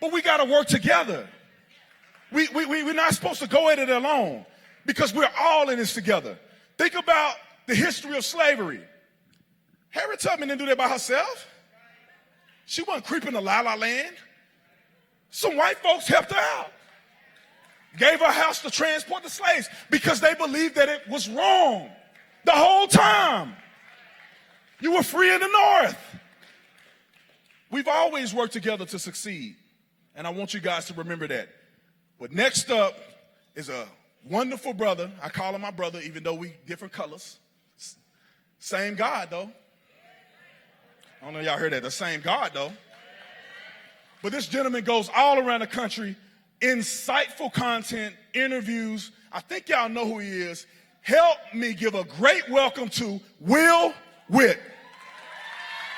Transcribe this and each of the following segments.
But we got to work together. We're not supposed to go at it alone because we're all in this together. Think about the history of slavery. Harriet Tubman didn't do that by herself. She wasn't creeping to La La Land. Some white folks helped her out. Gave her a house to transport the slaves because they believed that it was wrong the whole time. You were free in the North. We've always worked together to succeed, and I want you guys to remember that. But next up is a wonderful brother. I call him my brother, even though we different colors. Same God, though. I don't know if y'all heard that. The same God, though. But this gentleman goes all around the country, insightful content, interviews. I think y'all know who he is. Help me give a great welcome to Witt.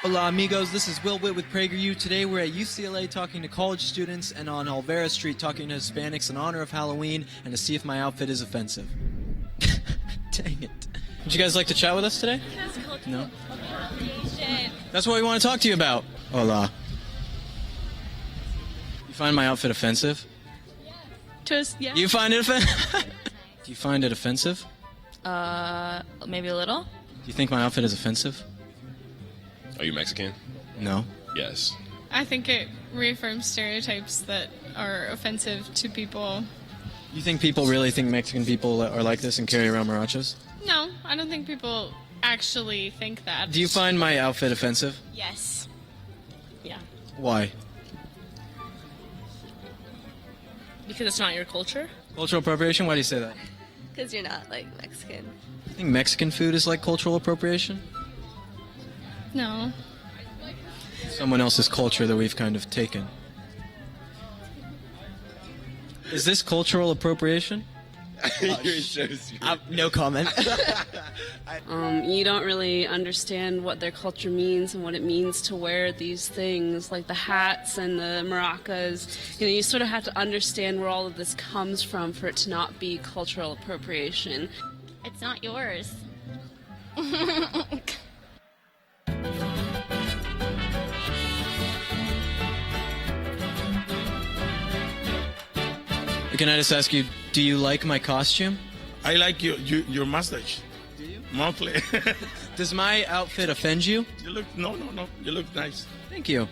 Hola amigos, this is Witt with PragerU. Today we're at UCLA talking to college students and on Olvera Street talking to Hispanics in honor of Halloween and to see if my outfit is offensive. Dang it. Would you guys like to chat with us today? No? That's what we want to talk to you about. Hola. You find my outfit offensive? Yeah. You find it offensive? Do you find it offensive? Maybe a little. Do you think my outfit is offensive? Are you Mexican? No. Yes. I think it reaffirms stereotypes that are offensive to people. You think people really think Mexican people are like this and carry around marachas? No, I don't think people actually think that. Do you find my outfit offensive? Yes. Yeah. Why? Because it's not your culture? Cultural appropriation? Why do you say that? Because you're not, like, Mexican. You think Mexican food is like cultural appropriation? No. Someone else's culture that we've kind of taken. Is this cultural appropriation? No comment. You don't really understand what their culture means and what it means to wear these things, like the hats and the maracas. You know, you sort of have to understand where all of this comes from for it to not be cultural appropriation. It's not yours. Can I just ask you, do you like my costume? I like your mustache. Do you? Monthly. Does my outfit offend you? You look, no. You look nice. Thank you.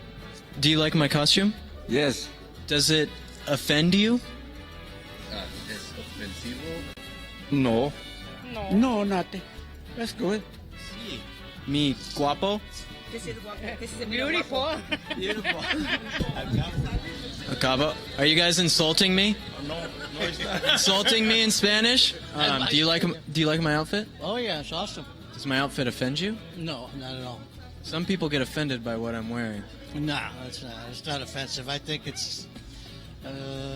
Do you like my costume? Yes. Does it offend you? Es ofensivo. No. No, nothing. That's good. Sí. Mi guapo? This is beautiful. Beautiful. Acabo. Are you guys insulting me? No, it's not. Insulting me in Spanish? Do you like my outfit? Oh yeah, it's awesome. Does my outfit offend you? No, not at all. Some people get offended by what I'm wearing. No, it's not. It's not offensive. I think it's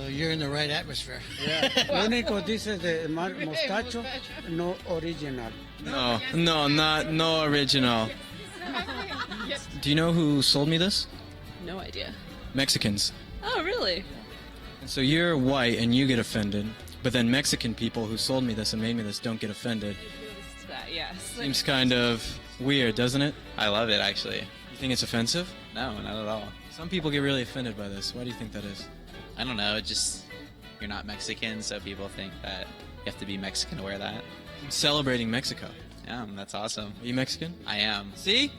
you're in the right atmosphere. Yeah. Lo único dice de mostacho, no original. No original. Do you know who sold me this? No idea. Mexicans. Oh, really? And so you're white and you get offended, but then Mexican people who sold me this and made me this don't get offended. Yes. Seems kind of weird, doesn't it? I love it, actually. You think it's offensive? No, not at all. Some people get really offended by this. Why do you think that is? I don't know, just you're not Mexican, so people think that you have to be Mexican to wear that. I'm celebrating Mexico. Yeah, that's awesome. Are you Mexican? I am. See?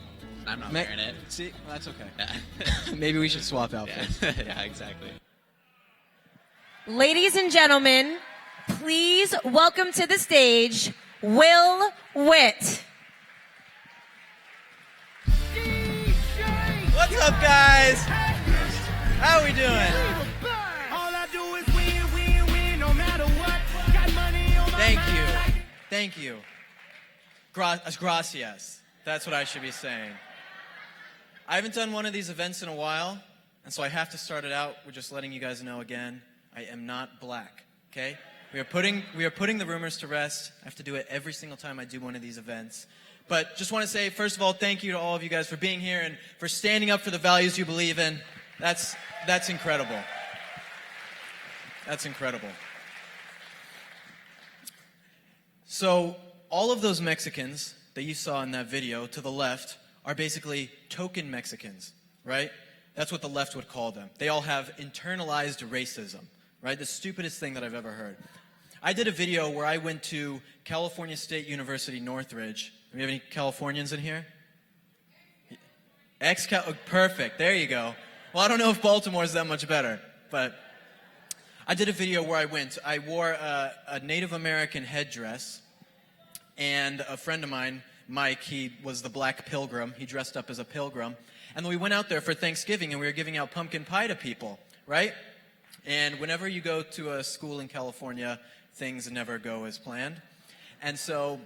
I'm not wearing it. See? Well, that's okay. Yeah. Maybe we should swap outfits. Yeah, exactly. Ladies and gentlemen, please welcome to the stage Witt. What's up, guys? How are we doing? Thank you. Gracias. That's what I should be saying. I haven't done one of these events in a while, and so I have to start it out with just letting you guys know again, I am not black, okay? We are putting the rumors to rest. I have to do it every single time I do one of these events. But just want to say, first of all, thank you to all of you guys for being here and for standing up for the values you believe in. That's incredible. That's incredible. So all of those Mexicans that you saw in that video to the left are basically token Mexicans, right? That's what the left would call them. They all have internalized racism, right? The stupidest thing that I've ever heard. I did a video where I went to California State University, Northridge. Do we have any Californians in here? Perfect. There you go. Well, I don't know if Baltimore is that much better, but I did a video where I went. I wore a Native American headdress, and a friend of mine, Mike, he was the Black Pilgrim. He dressed up as a pilgrim. And then we went out there for Thanksgiving, and we were giving out pumpkin pie to people, right? And whenever you go to a school in California, things never go as planned. And so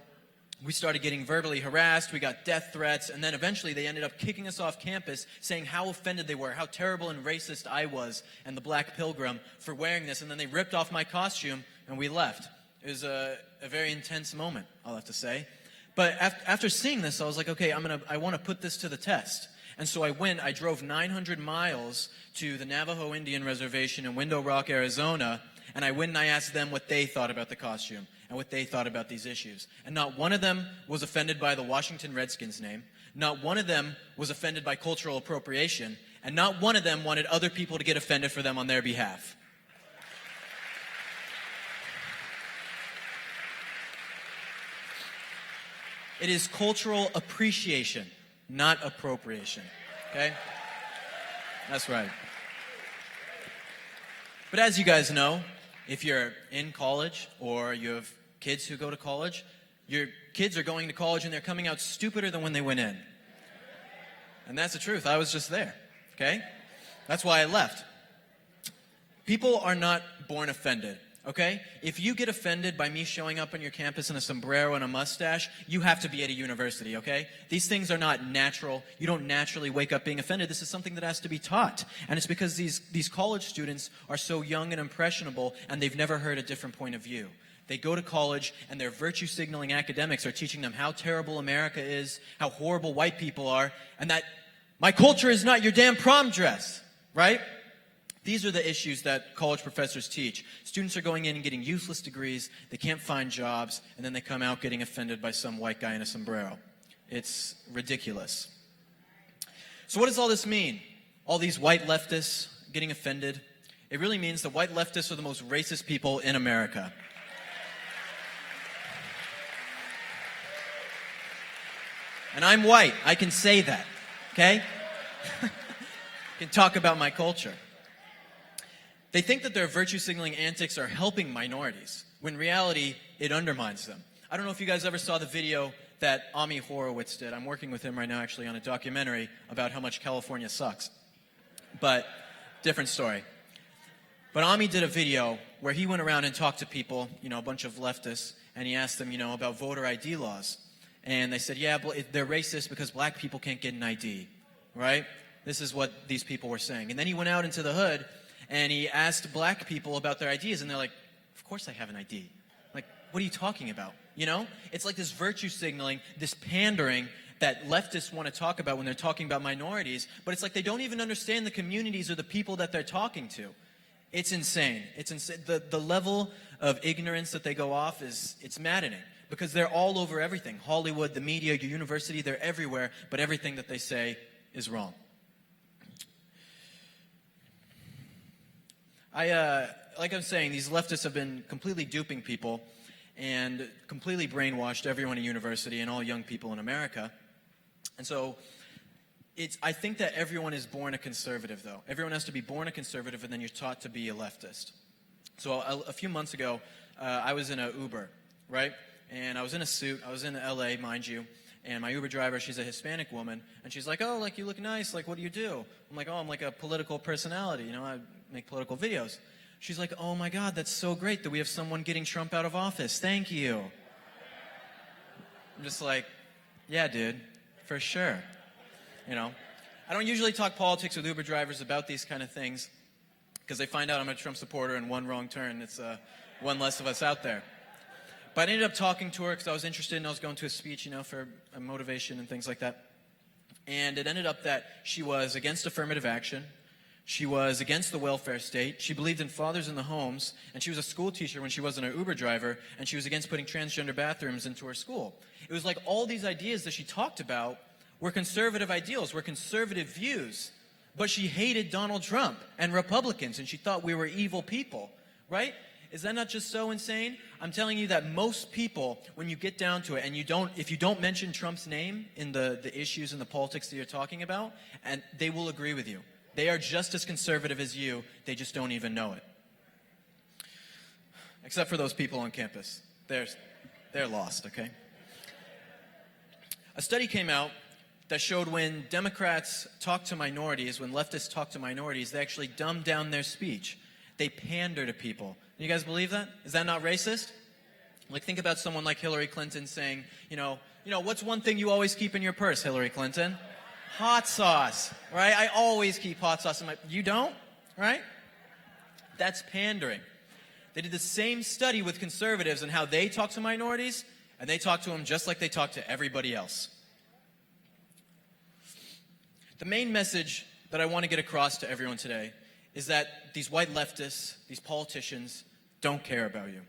we started getting verbally harassed, we got death threats, and then eventually they ended up kicking us off campus, saying how offended they were, how terrible and racist I was and the Black Pilgrim for wearing this, and then they ripped off my costume, and we left. It was a very intense moment, I'll have to say. But after seeing this, I was like, okay, I want to put this to the test. And so I drove 900 miles to the Navajo Indian Reservation in Window Rock, Arizona, and I went and I asked them what they thought about the costume and what they thought about these issues. And not one of them was offended by the Washington Redskins name. Not one of them was offended by cultural appropriation. And not one of them wanted other people to get offended for them on their behalf. It is cultural appreciation, not appropriation, okay? That's right. But as you guys know, if you're in college or you have kids who go to college, your kids are going to college and they're coming out stupider than when they went in. And that's the truth. I was just there, okay? That's why I left. People are not born offended. Okay? If you get offended by me showing up on your campus in a sombrero and a mustache, you have to be at a university, okay? These things are not natural. You don't naturally wake up being offended. This is something that has to be taught. And it's because these college students are so young and impressionable, and they've never heard a different point of view. They go to college, and their virtue-signaling academics are teaching them how terrible America is, how horrible white people are, and that my culture is not your damn prom dress, right? These are the issues that college professors teach. Students are going in and getting useless degrees, they can't find jobs, and then they come out getting offended by some white guy in a sombrero. It's ridiculous. So what does all this mean? All these white leftists getting offended? It really means that white leftists are the most racist people in America. And I'm white, I can say that, okay? I can talk about my culture. They think that their virtue-signaling antics are helping minorities, when in reality, it undermines them. I don't know if you guys ever saw the video that Ami Horowitz did. I'm working with him right now, actually, on a documentary about how much California sucks. But, different story. But Ami did a video where he went around and talked to people, a bunch of leftists, and he asked them, about voter ID laws. And they said, yeah, they're racist because black people can't get an ID, right? This is what these people were saying. And then he went out into the hood, and he asked black people about their IDs, and they're like, of course I have an ID. Like, what are you talking about? It's like this virtue signaling, this pandering that leftists want to talk about when they're talking about minorities, but it's like they don't even understand the communities or the people that they're talking to. It's insane. It's insane. The level of ignorance that they go off it's maddening, because they're all over everything. Hollywood, the media, your university, they're everywhere, but everything that they say is wrong. Like I'm saying, these leftists have been completely duping people and completely brainwashed everyone at university and all young people in America. And so I think that everyone is born a conservative, though. Everyone has to be born a conservative, and then you're taught to be a leftist. So a few months ago, I was in an Uber, right? And I was in a suit. I was in LA, mind you. And my Uber driver, she's a Hispanic woman. And she's like, oh, you look nice. What do you do? I'm like, oh, I'm like a political personality. I make political videos. She's like, oh my God, that's so great that we have someone getting Trump out of office. Thank you. I'm just like, yeah, dude, for sure. I don't usually talk politics with Uber drivers about these kind of things, because they find out I'm a Trump supporter, and one wrong turn, it's one less of us out there. But I ended up talking to her because I was interested, and I was going to a speech, for motivation and things like that. And it ended up that she was against affirmative action. She was against the welfare state. She believed in fathers in the homes. And she was a school teacher when she wasn't an Uber driver. And she was against putting transgender bathrooms into her school. It was like all these ideas that she talked about were conservative ideals, were conservative views. but she hated Donald Trump and Republicans, and she thought we were evil people, right? Is that not just so insane? I'm telling you that most people, when you get down to it, and if you don't mention Trump's name in the issues and the politics that you're talking about, and they will agree with you. They are just as conservative as you, they just don't even know it. Except for those people on campus. They're lost, okay? A study came out that showed when Democrats talk to minorities, when leftists talk to minorities, they actually dumb down their speech. They pander to people. You guys believe that? Is that not racist? Like, think about someone like Hillary Clinton saying, you know, what's one thing you always keep in your purse, Hillary Clinton? Hot sauce, right? I always keep hot sauce in my... You don't, right? That's pandering. They did the same study with conservatives and how they talk to minorities, and they talk to them just like they talk to everybody else. The main message that I want to get across to everyone today is that these white leftists, these politicians, don't care about you.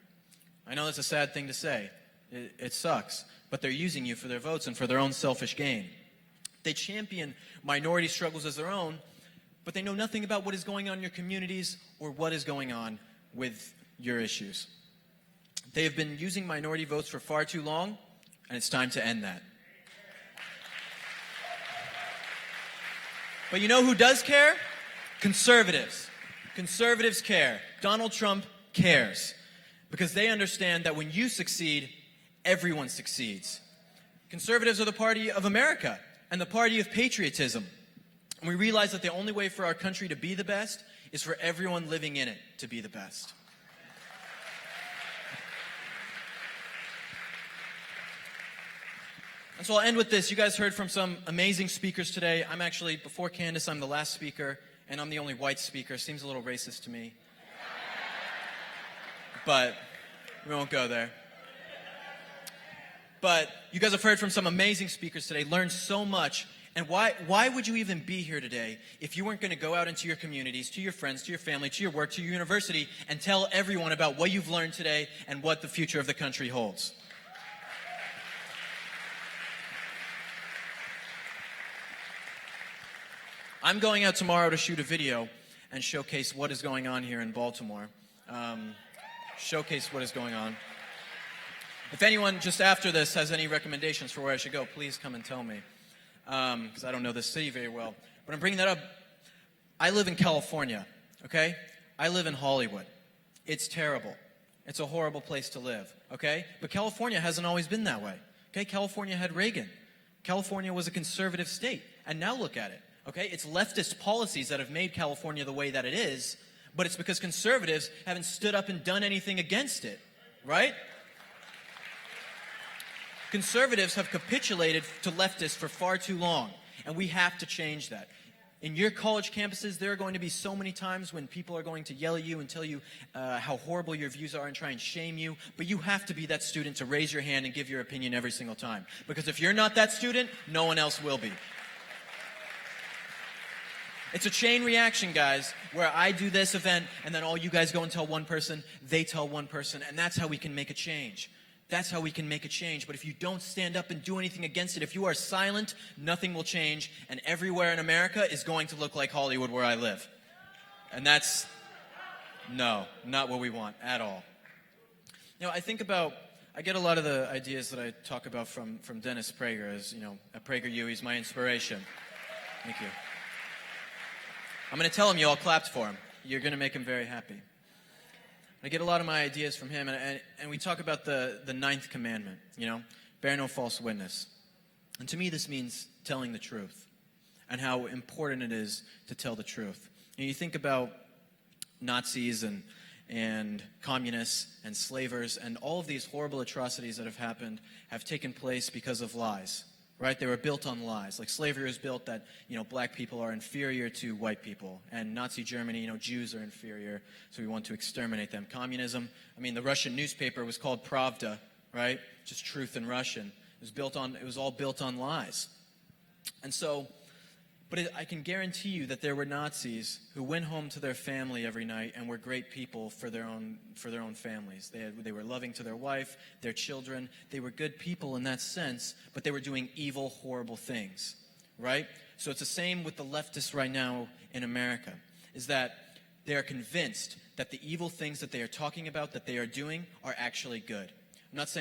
I know that's a sad thing to say. It sucks. But they're using you for their votes and for their own selfish gain. They champion minority struggles as their own, but they know nothing about what is going on in your communities or what is going on with your issues. They have been using minority votes for far too long, and it's time to end that. But you know who does care? Conservatives. Conservatives care. Donald Trump cares. Because they understand that when you succeed, everyone succeeds. Conservatives are the party of America and the party of patriotism. And we realize that the only way for our country to be the best is for everyone living in it to be the best. And so I'll end with this. You guys heard from some amazing speakers today. I'm actually, before Candace, I'm the last speaker, and I'm the only white speaker. Seems a little racist to me. But we won't go there. But you guys have heard from some amazing speakers today, learned so much. And why would you even be here today if you weren't going to go out into your communities, to your friends, to your family, to your work, to your university, and tell everyone about what you've learned today and what the future of the country holds? I'm going out tomorrow to shoot a video and showcase what is going on here in Baltimore. Showcase what is going on. If anyone just after this has any recommendations for where I should go, please come and tell me. Because I don't know this city very well. But I'm bringing that up. I live in California, okay? I live in Hollywood. It's terrible. It's a horrible place to live, okay? But California hasn't always been that way, okay? California had Reagan. California was a conservative state. And now look at it, okay? It's leftist policies that have made California the way that it is, but it's because conservatives haven't stood up and done anything against it, right? Conservatives have capitulated to leftists for far too long, and we have to change that. In your college campuses, there are going to be so many times when people are going to yell at you and tell you how horrible your views are and try and shame you, but you have to be that student to raise your hand and give your opinion every single time. Because if you're not that student, no one else will be. It's a chain reaction, guys, where I do this event, and then all you guys go and tell one person, they tell one person, and that's how we can make a change. That's how we can make a change. But if you don't stand up and do anything against it, if you are silent, nothing will change, and everywhere in America is going to look like Hollywood where I live. And that's, no, not what we want at all. You know, I get a lot of the ideas that I talk about from Dennis Prager, as, you know, at PragerU, he's my inspiration. Thank you. I'm going to tell him you all clapped for him. You're going to make him very happy. I get a lot of my ideas from him, and we talk about the 9th commandment, you know, bear no false witness. And to me, this means telling the truth and how important it is to tell the truth. You think about Nazis and communists and slavers, and all of these horrible atrocities that have taken place because of lies. Right? They were built on lies. Like slavery was built that, you know, black people are inferior to white people. And Nazi Germany, you know, Jews are inferior, so we want to exterminate them. Communism, I mean, the Russian newspaper was called Pravda, right? Just truth in Russian. It was all built on lies. And so, I can guarantee you that there were Nazis who went home to their family every night and were great people for their own families. They were loving to their wife, their children. They were good people in that sense, but they were doing evil, horrible things, right? So it's the same with the leftists right now in America, is that they are convinced that the evil things that they are talking about, that they are doing, are actually good. I'm not saying